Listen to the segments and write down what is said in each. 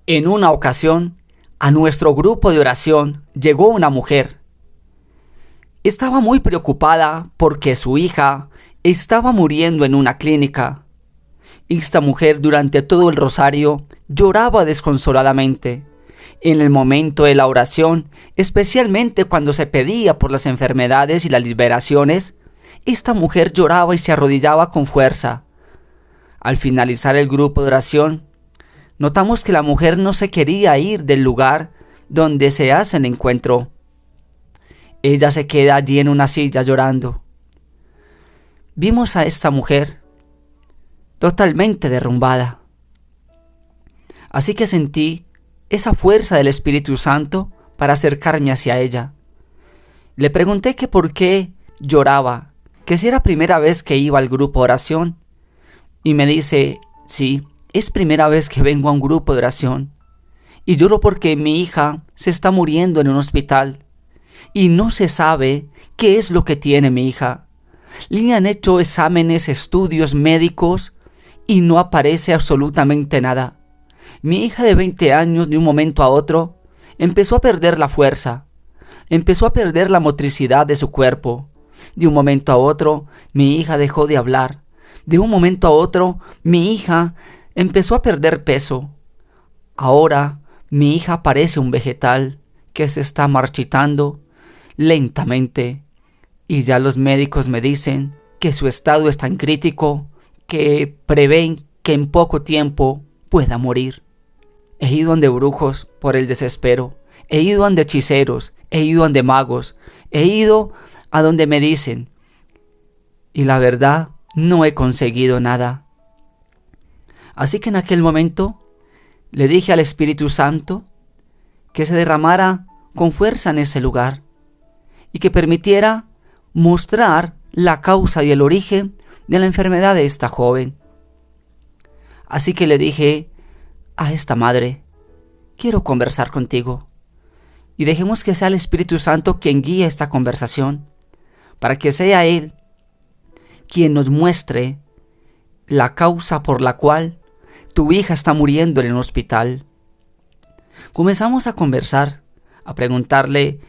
En una ocasión, a nuestro grupo de oración llegó una mujer. Estaba muy preocupada porque su hija estaba muriendo en una clínica. Esta mujer durante todo el rosario lloraba desconsoladamente. En el momento de la oración, especialmente cuando se pedía por las enfermedades y las liberaciones, esta mujer lloraba y se arrodillaba con fuerza. Al finalizar el grupo de oración, notamos que la mujer no se quería ir del lugar donde se hace el encuentro. Ella se queda allí en una silla llorando. Vimos a esta mujer totalmente derrumbada. Así que sentí esa fuerza del Espíritu Santo para acercarme hacia ella. Le pregunté que por qué lloraba, que si era primera vez que iba al grupo de oración. Y me dice, sí, es primera vez que vengo a un grupo de oración. Y lloro porque mi hija se está muriendo en un hospital. Y no se sabe qué es lo que tiene mi hija. Le han hecho exámenes, estudios médicos y no aparece absolutamente nada. Mi hija de 20 años de un momento a otro empezó a perder la fuerza, empezó a perder la motricidad de su cuerpo. De un momento a otro mi hija dejó de hablar. De un momento a otro mi hija empezó a perder peso. Ahora mi hija parece un vegetal que se está marchitando lentamente y ya los médicos me dicen que su estado es tan crítico que prevén que en poco tiempo pueda morir. He ido ante brujos por el desespero, he ido ante hechiceros, he ido ante magos, he ido a donde me dicen y la verdad no he conseguido nada. Así que en aquel momento le dije al Espíritu Santo que se derramara con fuerza en ese lugar y que permitiera mostrar la causa y el origen de la enfermedad de esta joven. Así que le dije a esta madre, quiero conversar contigo y dejemos que sea el Espíritu Santo quien guíe esta conversación, para que sea Él quien nos muestre la causa por la cual tu hija está muriendo en el hospital. Comenzamos a conversar, a preguntarle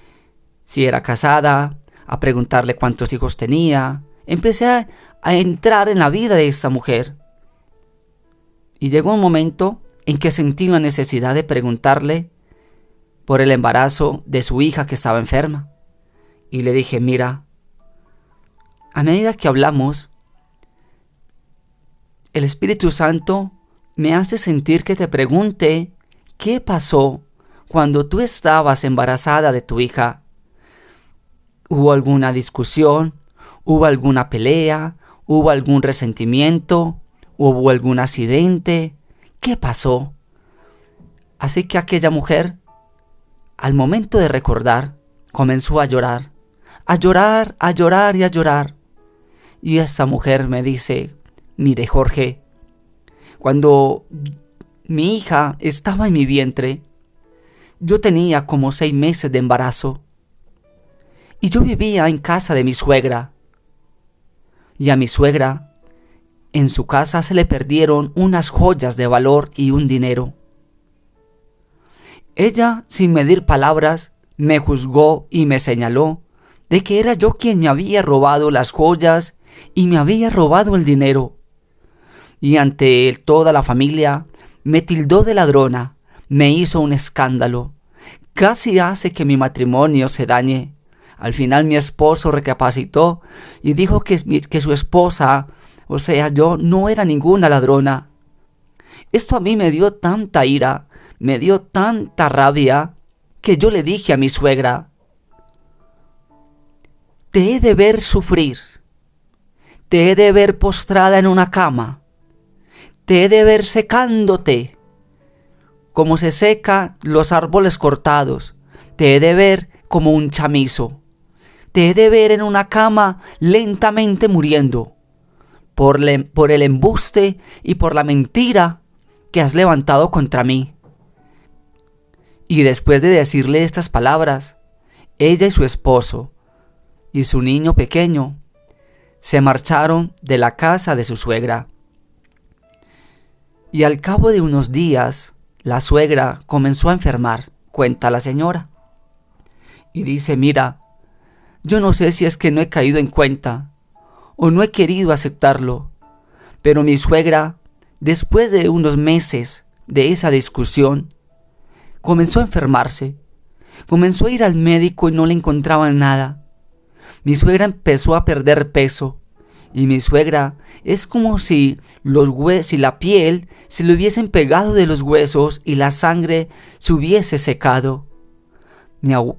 si era casada, a preguntarle cuántos hijos tenía. Empecé a entrar en la vida de esta mujer. Y llegó un momento en que sentí la necesidad de preguntarle por el embarazo de su hija que estaba enferma. Y le dije, mira, a medida que hablamos, el Espíritu Santo me hace sentir que te pregunte qué pasó cuando tú estabas embarazada de tu hija. ¿Hubo alguna discusión? ¿Hubo alguna pelea? ¿Hubo algún resentimiento? ¿Hubo algún accidente? ¿Qué pasó? Así que aquella mujer, al momento de recordar, comenzó a llorar, a llorar, a llorar y a llorar. Y esta mujer me dice, mire Jorge, cuando mi hija estaba en mi vientre, yo tenía como 6 meses de embarazo. Y yo vivía en casa de mi suegra. Y a mi suegra, en su casa se le perdieron unas joyas de valor y un dinero. Ella, sin medir palabras, me juzgó y me señaló de que era yo quien me había robado las joyas y me había robado el dinero. Y ante toda la familia me tildó de ladrona, me hizo un escándalo. Casi hace que mi matrimonio se dañe. Al final mi esposo recapacitó y dijo que su esposa, o sea, yo, no era ninguna ladrona. Esto a mí me dio tanta ira, me dio tanta rabia, que yo le dije a mi suegra, te he de ver sufrir, te he de ver postrada en una cama, te he de ver secándote, como se secan los árboles cortados, te he de ver como un chamizo. Te he de ver en una cama lentamente muriendo por el embuste y por la mentira que has levantado contra mí. Y después de decirle estas palabras, ella y su esposo y su niño pequeño se marcharon de la casa de su suegra. Y al cabo de unos días, la suegra comenzó a enfermar, cuenta la señora. Y dice, mira, yo no sé si es que no he caído en cuenta o no he querido aceptarlo, pero mi suegra, después de unos meses de esa discusión, comenzó a enfermarse. Comenzó a ir al médico y no le encontraban nada. Mi suegra empezó a perder peso. Y mi suegra es como si la piel se le hubiesen pegado de los huesos y la sangre se hubiese secado.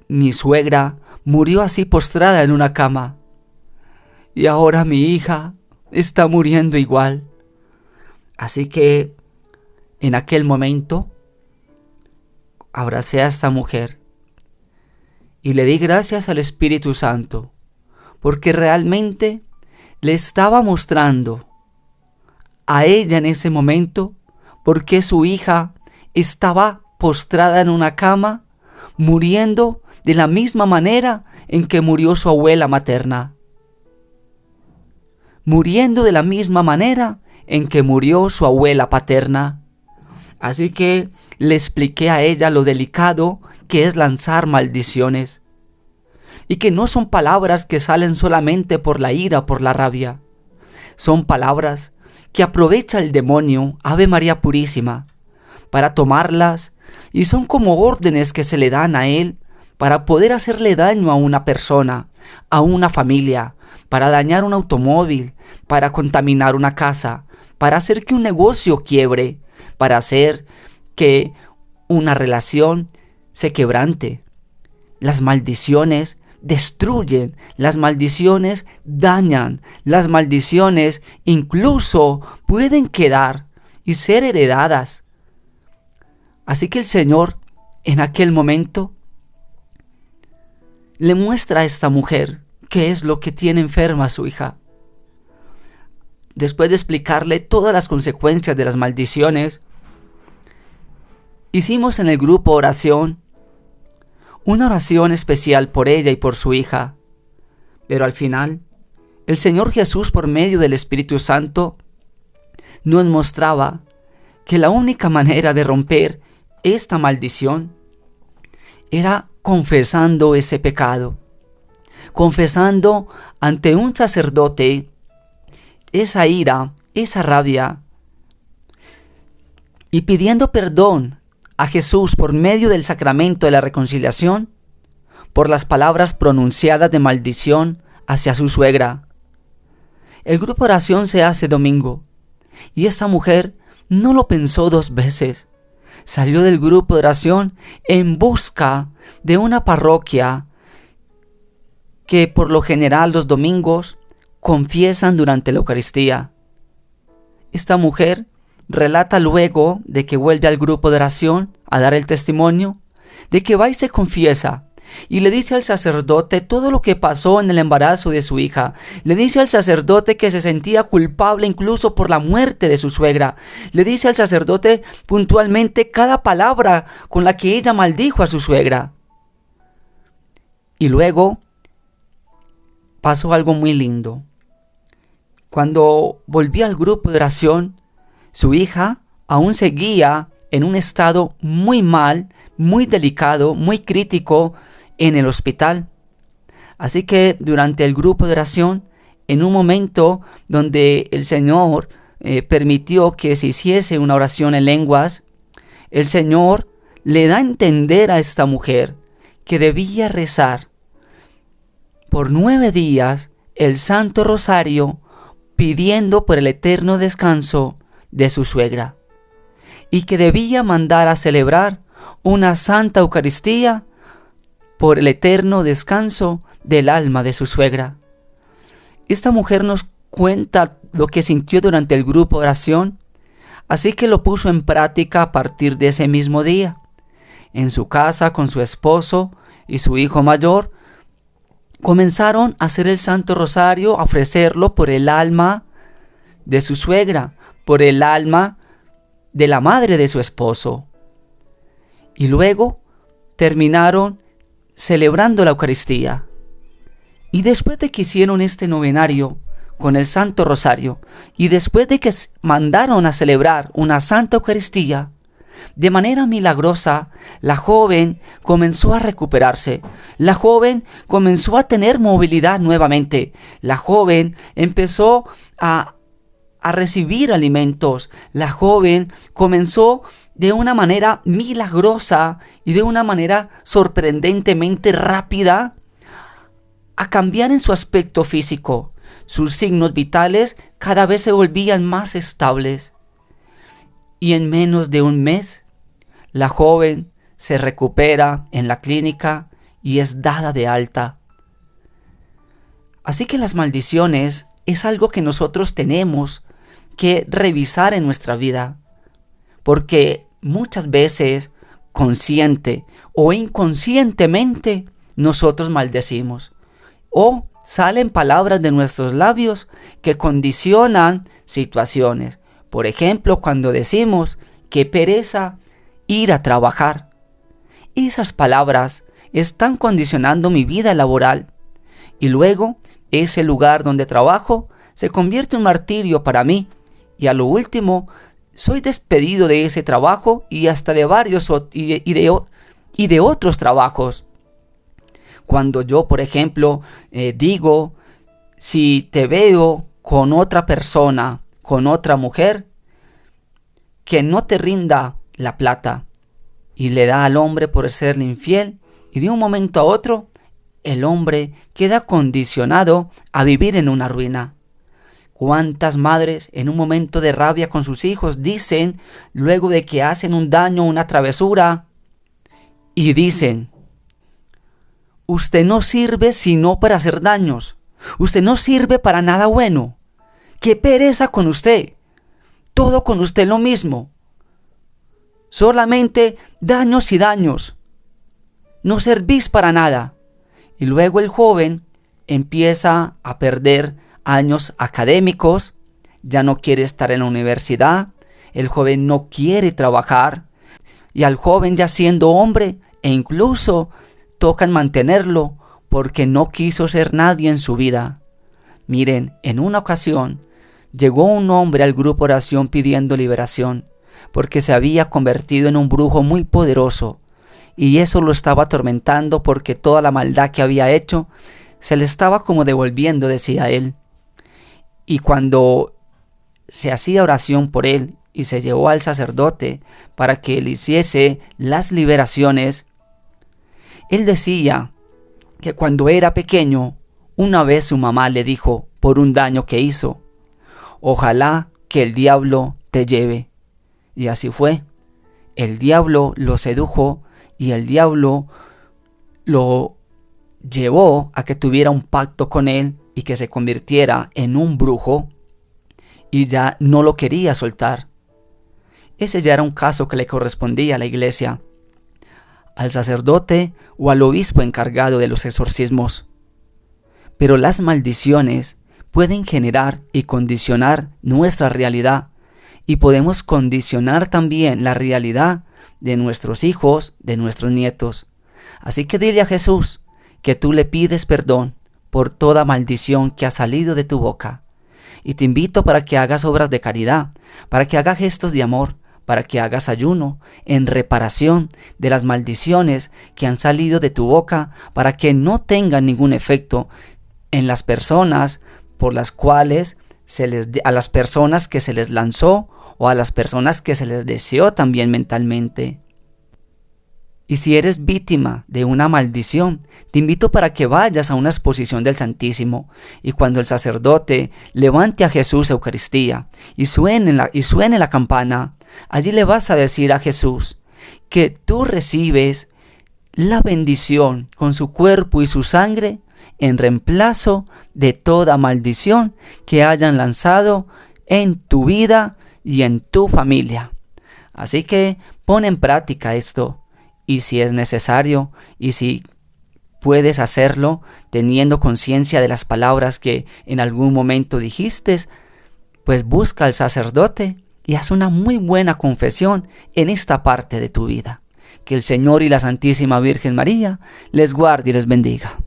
Mi suegra murió así postrada en una cama. Y ahora mi hija está muriendo igual. Así que en aquel momento abracé a esta mujer y le di gracias al Espíritu Santo, porque realmente le estaba mostrando a ella en ese momento por qué su hija estaba postrada en una cama, muriendo de la misma manera en que murió su abuela materna. Muriendo de la misma manera en que murió su abuela paterna. Así que le expliqué a ella lo delicado que es lanzar maldiciones. Y que no son palabras que salen solamente por la ira, por la rabia. Son palabras que aprovecha el demonio, Ave María Purísima, para tomarlas, y son como órdenes que se le dan a él para poder hacerle daño a una persona, a una familia, para dañar un automóvil, para contaminar una casa, para hacer que un negocio quiebre, para hacer que una relación se quebrante. Las maldiciones destruyen, las maldiciones dañan, las maldiciones incluso pueden quedar y ser heredadas. Así que el Señor en aquel momento le muestra a esta mujer qué es lo que tiene enferma a su hija. Después de explicarle todas las consecuencias de las maldiciones, hicimos en el grupo oración, una oración especial por ella y por su hija. Pero al final, el Señor Jesús, por medio del Espíritu Santo, nos mostraba que la única manera de romper esta maldición era confesando ese pecado, confesando ante un sacerdote esa ira, esa rabia, y pidiendo perdón a Jesús por medio del sacramento de la reconciliación por las palabras pronunciadas de maldición hacia su suegra. El grupo de oración se hace domingo y esa mujer no lo pensó dos veces. Salió del grupo de oración en busca de una parroquia que por lo general los domingos confiesan durante la Eucaristía. Esta mujer relata luego de que vuelve al grupo de oración a dar el testimonio, de que va y se confiesa y le dice al sacerdote todo lo que pasó en el embarazo de su hija. Le dice al sacerdote que se sentía culpable incluso por la muerte de su suegra. Le dice al sacerdote puntualmente cada palabra con la que ella maldijo a su suegra. Y luego pasó algo muy lindo. Cuando volvió al grupo de oración, su hija aún seguía en un estado muy mal, muy delicado, muy crítico en el hospital. Así que durante el grupo de oración, en un momento donde el Señor permitió que se hiciese una oración en lenguas, el Señor le da a entender a esta mujer que debía rezar por 9 días el Santo Rosario pidiendo por el eterno descanso de su suegra, y que debía mandar a celebrar una Santa Eucaristía por el eterno descanso del alma de su suegra. Esta mujer nos cuenta lo que sintió durante el grupo de oración, así que lo puso en práctica a partir de ese mismo día. En su casa, con su esposo y su hijo mayor, comenzaron a hacer el Santo Rosario, a ofrecerlo por el alma de su suegra, por el alma de la madre de su esposo. Y luego terminaron celebrando la Eucaristía. Y después de que hicieron este novenario con el Santo Rosario, y después de que mandaron a celebrar una Santa Eucaristía, De manera milagrosa, la joven comenzó a recuperarse. La joven comenzó a tener movilidad nuevamente. La joven empezó a recibir alimentos. La joven comenzó de una manera milagrosa y de una manera sorprendentemente rápida a cambiar en su aspecto físico. Sus signos vitales cada vez se volvían más estables. Y en menos de un mes, la joven se recupera en la clínica y es dada de alta. Así que las maldiciones es algo que nosotros tenemos que revisar en nuestra vida, porque muchas veces, consciente o inconscientemente, nosotros maldecimos, o salen palabras de nuestros labios que condicionan situaciones. Por ejemplo, cuando decimos qué pereza ir a trabajar, esas palabras están condicionando mi vida laboral, y luego ese lugar donde trabajo se convierte en un martirio para mí, y a lo último soy despedido de ese trabajo y hasta de varios y de otros trabajos. Cuando yo, por ejemplo, digo, si te veo con otra persona, con otra mujer, que no te rinda la plata, y le da al hombre por serle infiel, y de un momento a otro, el hombre queda condicionado a vivir en una ruina. ¿Cuántas madres en un momento de rabia con sus hijos dicen, luego de que hacen un daño, una travesura, y dicen: usted no sirve sino para hacer daños, usted no sirve para nada bueno, qué pereza con usted, todo con usted lo mismo, solamente daños y daños, no servís para nada? Y luego el joven empieza a perder años académicos, ya no quiere estar en la universidad, el joven no quiere trabajar, y al joven, ya siendo hombre, e incluso tocan mantenerlo porque no quiso ser nadie en su vida. Miren, en una ocasión llegó un hombre al grupo oración pidiendo liberación, porque se había convertido en un brujo muy poderoso, y eso lo estaba atormentando porque toda la maldad que había hecho se le estaba como devolviendo, decía él. Y cuando se hacía oración por él y se llevó al sacerdote para que él hiciese las liberaciones, él decía que cuando era pequeño, una vez su mamá le dijo por un daño que hizo: ojalá que el diablo te lleve. Y así fue. El diablo lo sedujo y el diablo lo llevó a que tuviera un pacto con él y que se convirtiera en un brujo, y ya no lo quería soltar. Ese ya era un caso que le correspondía a la iglesia, al sacerdote o al obispo encargado de los exorcismos. Pero las maldiciones pueden generar y condicionar nuestra realidad, y podemos condicionar también la realidad de nuestros hijos, de nuestros nietos. Así que dile a Jesús que tú le pides perdón por toda maldición que ha salido de tu boca. Y te invito para que hagas obras de caridad, para que hagas gestos de amor, para que hagas ayuno en reparación de las maldiciones que han salido de tu boca, para que no tengan ningún efecto en las personas por las cuales a las personas que se les lanzó o a las personas que se les deseó también mentalmente. Y si eres víctima de una maldición, te invito para que vayas a una exposición del Santísimo, y cuando el sacerdote levante a Jesús Eucaristía y suene la campana, allí le vas a decir a Jesús que tú recibes la bendición con su cuerpo y su sangre en reemplazo de toda maldición que hayan lanzado en tu vida y en tu familia. Así que pon en práctica esto. Y si es necesario, y si puedes hacerlo teniendo conciencia de las palabras que en algún momento dijiste, pues busca al sacerdote y haz una muy buena confesión en esta parte de tu vida. Que el Señor y la Santísima Virgen María les guarde y les bendiga.